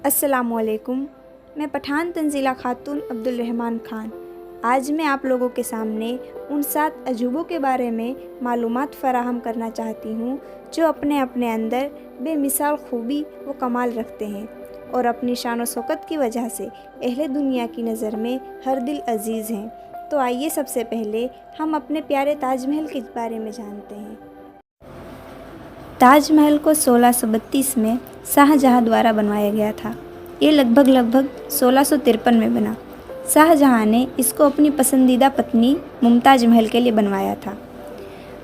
अस्सलामुअलैकुम। मैं पठान तंजीला खातून अब्दुल रहमान खान आज मैं आप लोगों के सामने उन 7 अजूबों के बारे में मालूमात फ़राहम करना चाहती हूँ जो अपने अपने अंदर बेमिसाल खूबी व कमाल रखते हैं और अपनी शान व शौकत की वजह से अहले दुनिया की नज़र में हर दिल अजीज़ हैं। तो आइए सबसे पहले हम अपने प्यारे ताजमहल के बारे में जानते हैं। ताजमहल को 1632 में शाहजहाँ द्वारा बनवाया गया था। ये लगभग 1653 में बना। शाहजहाँ ने इसको अपनी पसंदीदा पत्नी मुमताज़ महल के लिए बनवाया था।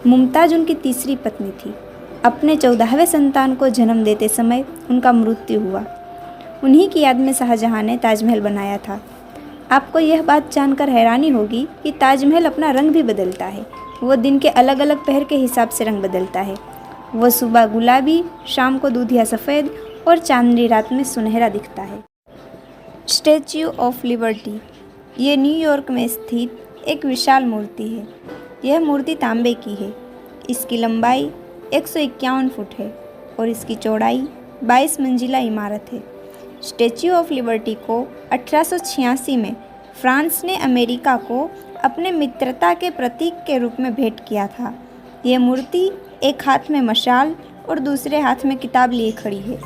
मुमताज़ उनकी तीसरी पत्नी थी। अपने 14वें संतान को जन्म देते समय उनका मृत्यु हुआ। उन्हीं की याद में शाहजहाँ ने ताजमहल बनाया था। आपको यह बात जानकर हैरानी होगी कि ताजमहल अपना रंग भी बदलता है। वो दिन के अलग अलग पहर के हिसाब से रंग बदलता है। वह सुबह गुलाबी, शाम को दूधिया सफ़ेद और चांदनी रात में सुनहरा दिखता है। स्टैच्यू ऑफ लिबर्टी ये न्यूयॉर्क में स्थित एक विशाल मूर्ति है। यह मूर्ति तांबे की है। इसकी लंबाई 151 फुट है और इसकी चौड़ाई 22 मंजिला इमारत है। स्टैच्यू ऑफ लिबर्टी को 1886 में फ्रांस ने अमेरिका को अपने मित्रता के प्रतीक के रूप में भेंट किया था। यह मूर्ति एक हाथ में मशाल और दूसरे हाथ में किताब लिए खड़ी है।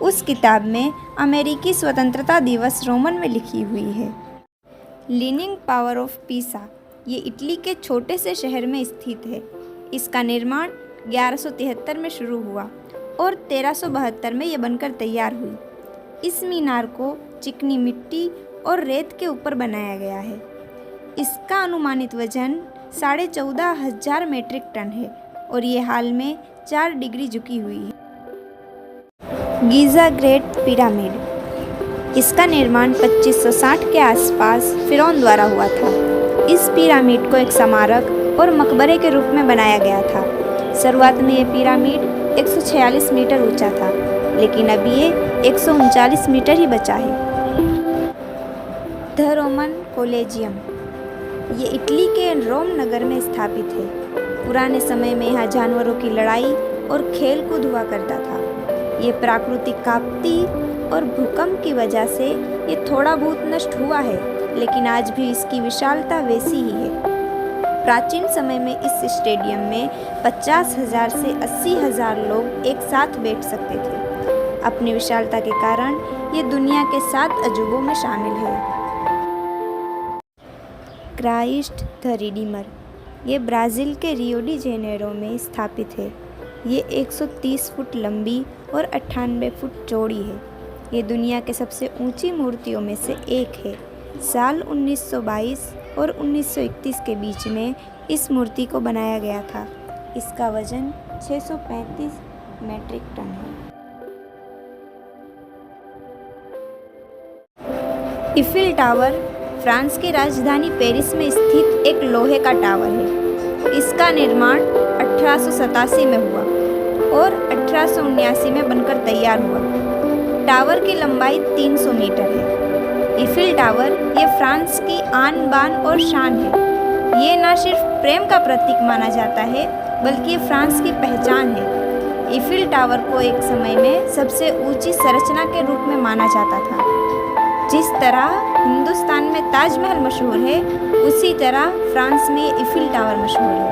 उस किताब में अमेरिकी स्वतंत्रता दिवस रोमन में लिखी हुई है। लीनिंग टावर ऑफ पीसा ये इटली के छोटे से शहर में स्थित है। इसका निर्माण 1173 में शुरू हुआ और 1372 में यह बनकर तैयार हुई। इस मीनार को चिकनी मिट्टी और रेत के ऊपर बनाया गया है। इसका अनुमानित वजन 14,500 मीट्रिक टन है और ये हाल में 4 डिग्री झुकी हुई है। गीज़ा ग्रेट पिरामिड इसका निर्माण 2560 के आसपास फिरौन द्वारा हुआ था। इस पिरामिड को एक स्मारक और मकबरे के रूप में बनाया गया था। शुरुआत में यह पिरामिड 146 मीटर ऊंचा था, लेकिन अभी ये 139 मीटर ही बचा है। द रोमन कोलेजियम ये इटली के रोम नगर में स्थापित है। पुराने समय में यहाँ जानवरों की लड़ाई और खेल कूद हुआ करता था। ये प्राकृतिक आपत्ति और भूकंप की वजह से ये थोड़ा बहुत नष्ट हुआ है, लेकिन आज भी इसकी विशालता वैसी ही है। प्राचीन समय में इस स्टेडियम में 50,000 से 80,000 लोग एक साथ बैठ सकते थे। अपनी विशालता के कारण ये दुनिया के 7 अजूबों में शामिल है। क्राइस्ट द रिडीमर ये ब्राज़ील के रियो डी जेनेरो में स्थापित है। ये 130 फुट लंबी और 98 फुट चौड़ी है। ये दुनिया के सबसे ऊंची मूर्तियों में से एक है। साल 1922 और 1931 के बीच में इस मूर्ति को बनाया गया था। इसका वजन 635 मीट्रिक टन है। ईफिल टावर फ्रांस की राजधानी पेरिस में स्थित एक लोहे का टावर है। इसका निर्माण 1887 में हुआ और 1879 में बनकर तैयार हुआ। टावर की लंबाई 300 मीटर है। ईफिल टावर ये फ्रांस की आन बान और शान है। ये न सिर्फ प्रेम का प्रतीक माना जाता है, बल्कि ये फ्रांस की पहचान है। ईफिल टावर को एक समय में सबसे ऊंची संरचना के रूप में माना जाता था। जिस तरह हिंदुस्तान में ताजमहल मशहूर है, उसी तरह फ्रांस में ईफिल टावर मशहूर है।